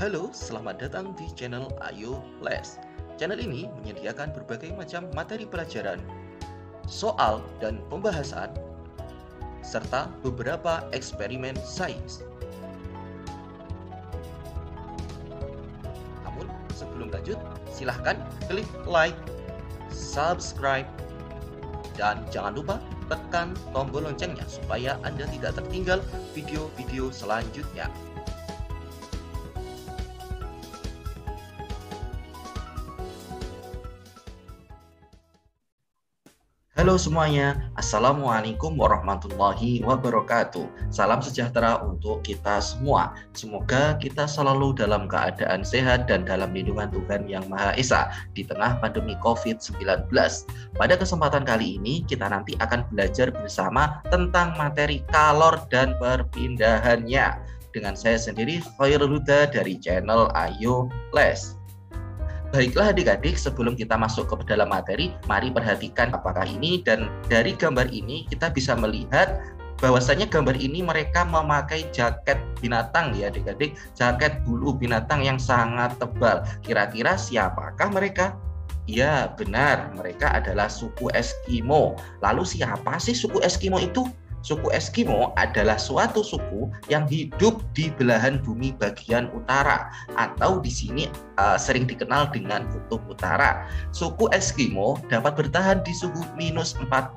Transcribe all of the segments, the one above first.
Halo, selamat datang di channel Ayo Les. Channel ini menyediakan berbagai macam materi pelajaran, soal dan pembahasan, serta beberapa eksperimen sains. Namun, sebelum lanjut, silahkan klik like, subscribe, dan jangan lupa tekan tombol loncengnya supaya Anda tidak tertinggal video-video selanjutnya. Halo semuanya, Assalamualaikum warahmatullahi wabarakatuh. Salam sejahtera untuk kita semua. Semoga kita selalu dalam keadaan sehat dan dalam lindungan Tuhan Yang Maha Esa di tengah pandemi COVID-19. Pada kesempatan kali ini kita nanti akan belajar bersama tentang materi kalor dan perpindahannya dengan saya sendiri, Khairul Huda dari channel Ayo Les. Baiklah adik-adik, sebelum kita masuk ke dalam materi, mari perhatikan apakah ini, dan dari gambar ini kita bisa melihat bahwasanya gambar ini mereka memakai jaket binatang ya adik-adik, jaket bulu binatang yang sangat tebal. Kira-kira siapakah mereka? Ya benar, mereka adalah suku Eskimo. Lalu siapa sih suku Eskimo itu? Suku Eskimo adalah suatu suku yang hidup di belahan bumi bagian utara atau di sini sering dikenal dengan kutub utara. Suku Eskimo dapat bertahan di suhu minus 45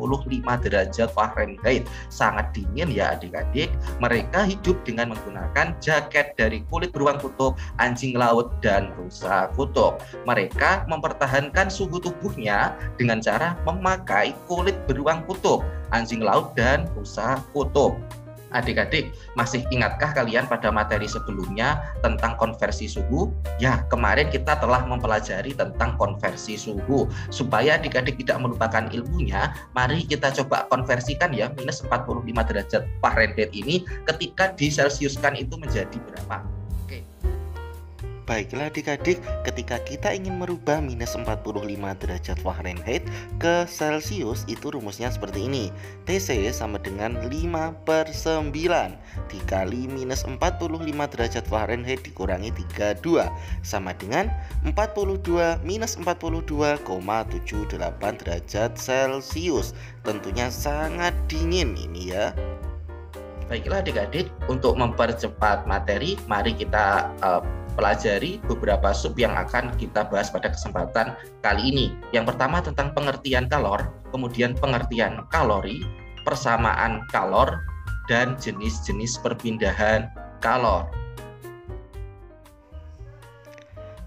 derajat Fahrenheit. Sangat dingin ya adik-adik. Mereka hidup dengan menggunakan jaket dari kulit beruang kutub, anjing laut, dan rusa kutub. Mereka mempertahankan suhu tubuhnya dengan cara memakai kulit beruang kutub, anjing laut, dan rusa kutub. Adik-adik, masih ingatkah kalian pada materi sebelumnya tentang konversi suhu? Ya, kemarin kita telah mempelajari tentang konversi suhu. Supaya adik-adik tidak melupakan ilmunya, mari kita coba konversikan ya, minus 45 derajat Fahrenheit ini ketika diselsiuskan itu menjadi berapa? Baiklah adik-adik, ketika kita ingin merubah minus 45 derajat Fahrenheit ke Celsius, itu rumusnya seperti ini. TC sama dengan 5/9 dikali minus 45 derajat Fahrenheit dikurangi 32 sama dengan 42 minus 42,78 derajat Celsius. Tentunya sangat dingin ini ya. Baiklah adik-adik, untuk mempercepat materi, mari kita pelajari beberapa sub yang akan kita bahas pada kesempatan kali ini. Yang pertama tentang pengertian kalor, kemudian pengertian kalori, persamaan kalor, dan jenis-jenis perpindahan kalor.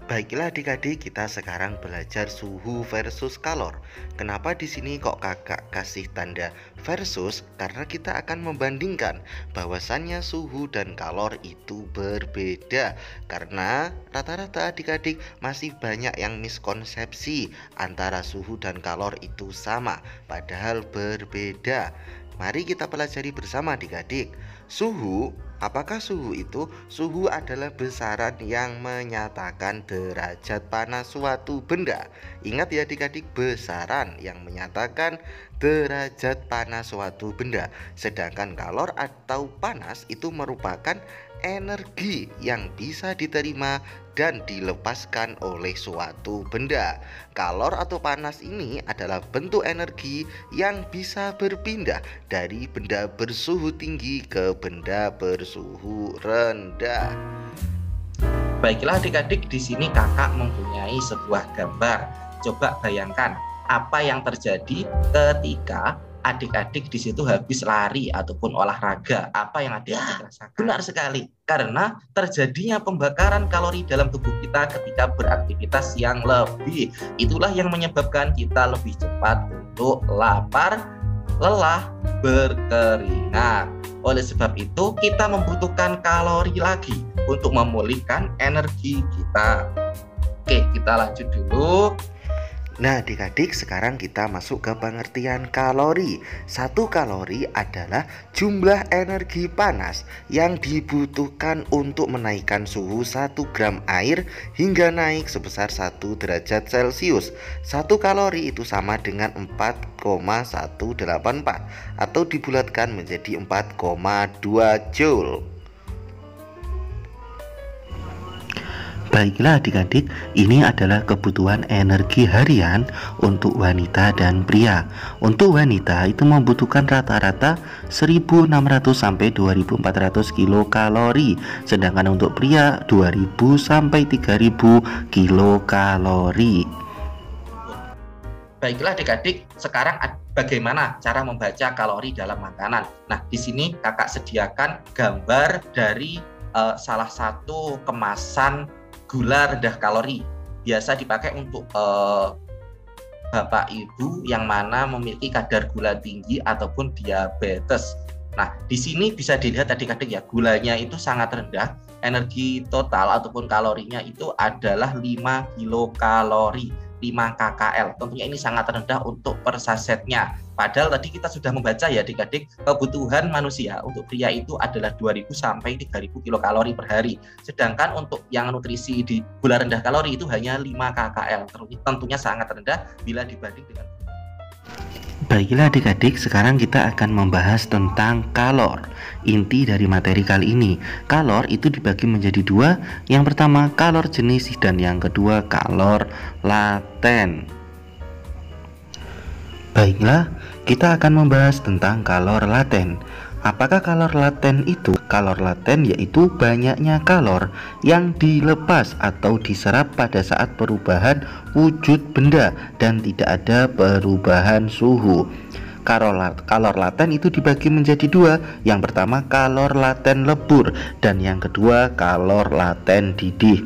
Baiklah adik-adik, kita sekarang belajar suhu versus kalor. Kenapa di sini kok kakak kasih tanda versus? Karena kita akan membandingkan bahwasannya suhu dan kalor itu berbeda. Karena rata-rata adik-adik masih banyak yang miskonsepsi antara suhu dan kalor itu sama, padahal berbeda. Mari kita pelajari bersama adik-adik. Suhu, apakah suhu itu? Suhu adalah besaran yang menyatakan derajat panas suatu benda. Ingat ya adik-adik, besaran yang menyatakan derajat panas suatu benda. Sedangkan kalor atau panas itu merupakan energi yang bisa diterima dan dilepaskan oleh suatu benda. Kalor atau panas ini adalah bentuk energi yang bisa berpindah dari benda bersuhu tinggi ke benda bersuhu rendah. Baiklah adik-adik, di sini kakak mempunyai sebuah gambar. Coba bayangkan apa yang terjadi ketika adik-adik di situ habis lari ataupun olahraga. Apa yang adik-adik rasakan? Benar sekali, karena terjadinya pembakaran kalori dalam tubuh kita ketika beraktivitas yang lebih. Itulah yang menyebabkan kita lebih cepat untuk lapar, lelah, berkeringat. Oleh sebab itu kita membutuhkan kalori lagi untuk memulihkan energi kita. Oke, kita lanjut dulu. Nah adik-adik, sekarang kita masuk ke pengertian kalori. 1 kalori adalah jumlah energi panas yang dibutuhkan untuk menaikkan suhu 1 gram air hingga naik sebesar 1 derajat Celcius. 1 kalori itu sama dengan 4,184 atau dibulatkan menjadi 4,2 joule. Baiklah adik-adik, ini adalah kebutuhan energi harian untuk wanita dan pria. Untuk wanita itu membutuhkan rata-rata 1.600 sampai 2.400 kilokalori, sedangkan untuk pria 2.000 sampai 3.000 kilokalori. Baiklah adik-adik, sekarang bagaimana cara membaca kalori dalam makanan? Nah, di sini kakak sediakan gambar dari salah satu kemasan gula rendah kalori, biasa dipakai untuk bapak ibu yang mana memiliki kadar gula tinggi ataupun diabetes. Nah, di sini bisa dilihat adik-adik ya, gulanya itu sangat rendah. Energi total ataupun kalorinya itu adalah 5 kilokalori, 5 kcal. Tentunya ini sangat rendah untuk per sasetnya. Padahal tadi kita sudah membaca ya adik-adik, kebutuhan manusia untuk pria itu adalah 2.000 sampai 3.000 kilokalori per hari. Sedangkan untuk yang nutrisi di gula rendah kalori itu hanya 5 kcal. Tentunya sangat rendah bila dibanding dengan. Baiklah adik-adik, sekarang kita akan membahas tentang kalor. Inti dari materi kali ini, kalor itu dibagi menjadi dua. Yang pertama kalor jenis dan yang kedua kalor laten. Baiklah, kita akan membahas tentang kalor laten. Apakah kalor laten itu? Kalor laten yaitu banyaknya kalor yang dilepas atau diserap pada saat perubahan wujud benda dan tidak ada perubahan suhu. Kalor laten itu dibagi menjadi dua. Yang pertama kalor laten lebur dan yang kedua kalor laten didih.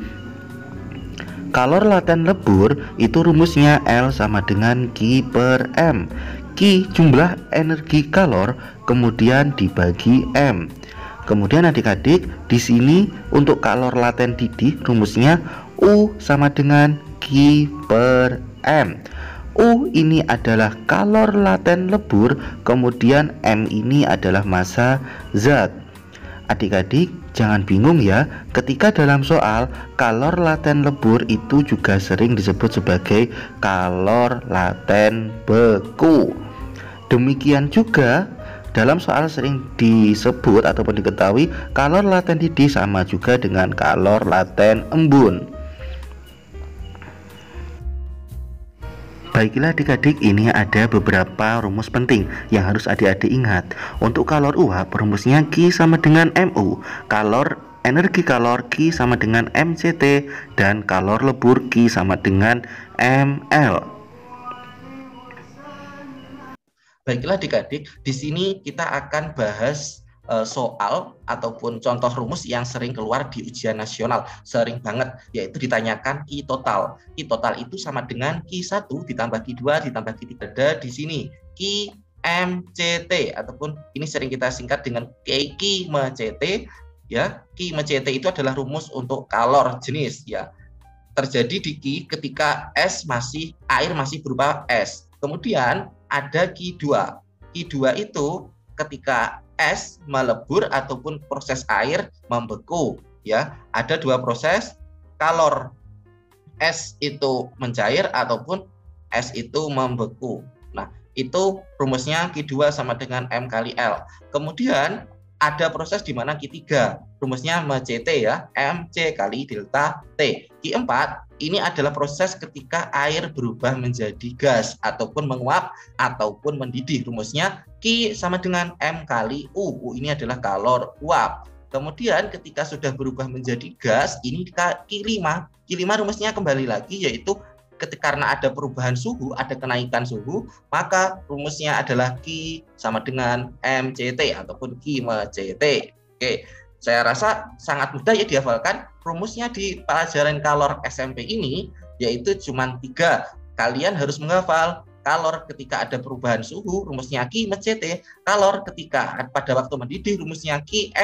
Kalor laten lebur itu rumusnya L sama dengan Q per M. Q jumlah energi kalor, kemudian dibagi M. Kemudian adik-adik, di sini untuk kalor laten didih rumusnya U sama dengan Q per M. U ini adalah kalor laten lebur, kemudian M ini adalah massa zat. Adik-adik jangan bingung ya, ketika dalam soal kalor laten lebur itu juga sering disebut sebagai kalor laten beku. Demikian juga dalam soal sering disebut ataupun diketahui kalor laten didih sama juga dengan kalor laten embun. Baiklah adik-adik, ini ada beberapa rumus penting yang harus adik-adik ingat. Untuk kalor uap rumusnya Q sama dengan MU, energi kalor Q sama dengan MCT, dan kalor lebur Q sama dengan ML. Baiklah adik-adik, di sini kita akan bahas soal ataupun contoh rumus yang sering keluar di ujian nasional, sering banget, yaitu ditanyakan Q total. Q total itu sama dengan Q1 ditambah Q2 ditambah Q3. Ada di sini Q MCT ataupun ini sering kita singkat dengan Q MCT ya. Q MCT itu adalah rumus untuk kalor jenis ya. Terjadi di Q ketika air masih berupa es. Kemudian ada Q2. Q2 itu ketika es melebur ataupun proses air membeku ya. Ada dua proses, kalor es itu mencair ataupun es itu membeku. Nah, itu rumusnya Q2 sama dengan M kali L. Kemudian ada proses di mana Q3, rumusnya MCT ya, MC kali delta T. Q4 ini adalah proses ketika air berubah menjadi gas ataupun menguap ataupun mendidih. Rumusnya Q sama dengan M kali U. U ini adalah kalor uap. Kemudian ketika sudah berubah menjadi gas, ini Q5. Q5 rumusnya kembali lagi yaitu karena ada perubahan suhu, ada kenaikan suhu, maka rumusnya adalah Q sama dengan MCT ataupun Q MCT. Oke, saya rasa sangat mudah ya dihafalkan. Rumusnya di pelajaran kalor SMP ini yaitu cuma 3. Kalian harus menghafal kalor ketika ada perubahan suhu, rumusnya Q MCT. Kalor ketika pada waktu mendidih, rumusnya Q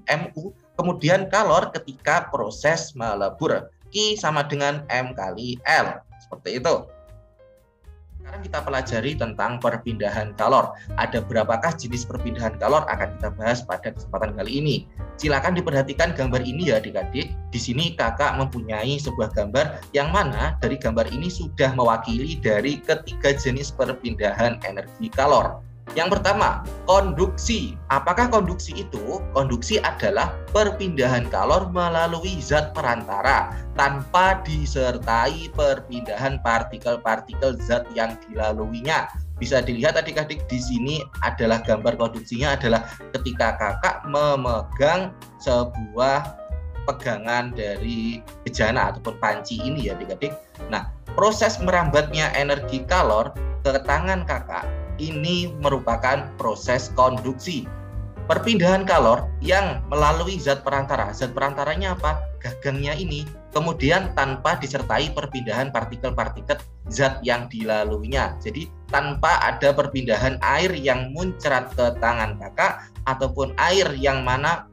MU. Kemudian kalor ketika proses melebur, Q sama dengan M kali L. Seperti itu. Sekarang kita pelajari tentang perpindahan kalor. Ada berapakah jenis perpindahan kalor akan kita bahas pada kesempatan kali ini. Silakan diperhatikan gambar ini ya adik-adik. Di sini kakak mempunyai sebuah gambar yang mana dari gambar ini sudah mewakili dari ketiga jenis perpindahan energi kalor. Yang pertama, konduksi. Apakah konduksi itu? Konduksi adalah perpindahan kalor melalui zat perantara tanpa disertai perpindahan partikel-partikel zat yang dilaluinya. Bisa dilihat adik-adik di sini adalah gambar konduksinya adalah ketika kakak memegang sebuah pegangan dari bejana ataupun panci ini ya adik-adik. Nah, proses merambatnya energi kalor ke tangan kakak ini merupakan proses konduksi. Perpindahan kalor yang melalui zat perantara. Zat perantaranya apa? Gagangnya ini. Kemudian tanpa disertai perpindahan partikel-partikel zat yang dilaluinya. Jadi tanpa ada perpindahan air yang muncrat ke tangan kakak ataupun air yang mana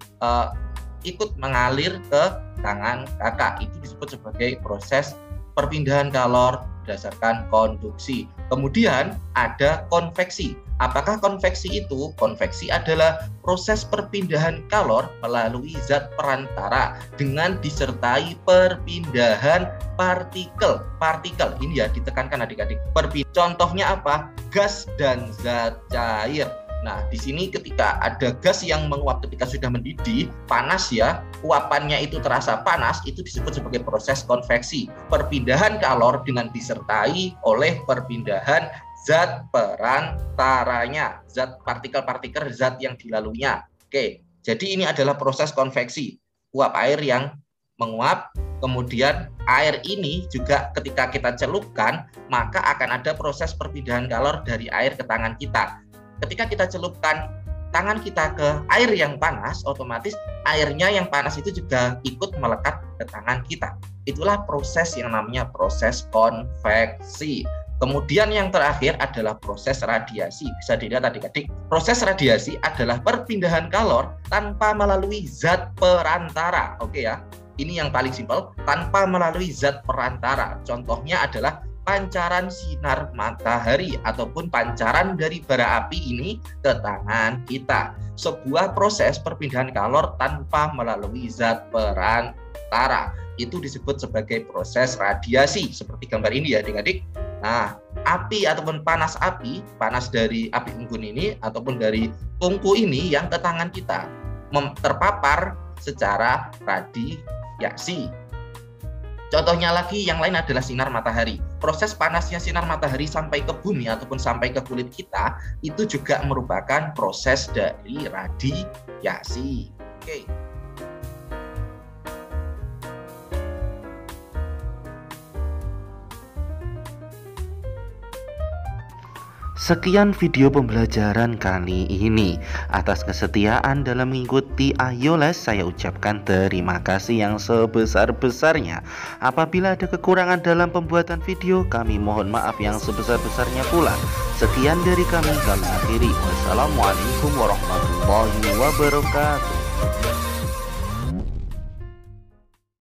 ikut mengalir ke tangan kakak. Itu disebut sebagai proses perpindahan kalor berdasarkan konduksi. Kemudian ada konveksi. Apakah konveksi itu? Konveksi adalah proses perpindahan kalor melalui zat perantara dengan disertai perpindahan partikel. Partikel ini ya ditekankan adik-adik. Contohnya apa? Gas dan zat cair. Nah, di sini ketika ada gas yang menguap ketika sudah mendidih, panas ya, uapannya itu terasa panas, itu disebut sebagai proses konveksi. Perpindahan kalor dengan disertai oleh perpindahan zat perantaranya, zat partikel-partikel zat yang dilaluinya. Oke, jadi ini adalah proses konveksi. Uap air yang menguap, kemudian air ini juga ketika kita celupkan, maka akan ada proses perpindahan kalor dari air ke tangan kita. Ketika kita celupkan tangan kita ke air yang panas, otomatis airnya yang panas itu juga ikut melekat ke tangan kita. Itulah proses yang namanya proses konveksi. Kemudian yang terakhir adalah proses radiasi. Bisa dilihat adik-adik, proses radiasi adalah perpindahan kalor tanpa melalui zat perantara. Oke ya, ini yang paling simpel, tanpa melalui zat perantara. Contohnya adalah pancaran sinar matahari ataupun pancaran dari bara api ini ke tangan kita. Sebuah proses perpindahan kalor tanpa melalui zat perantara. Itu disebut sebagai proses radiasi. Seperti gambar ini ya adik-adik. Nah, api ataupun panas api, panas dari api unggun ini ataupun dari tungku ini yang ke tangan kita terpapar secara radiasi. Contohnya lagi yang lain adalah sinar matahari. Proses panasnya sinar matahari sampai ke bumi ataupun sampai ke kulit kita itu juga merupakan proses dari radiasi. Oke. Sekian video pembelajaran kali ini. Atas kesetiaan dalam mengikuti Ayoles, saya ucapkan terima kasih yang sebesar-besarnya. Apabila ada kekurangan dalam pembuatan video, kami mohon maaf yang sebesar-besarnya pula. Sekian dari kami akhiri. Wassalamualaikum warahmatullahi wabarakatuh.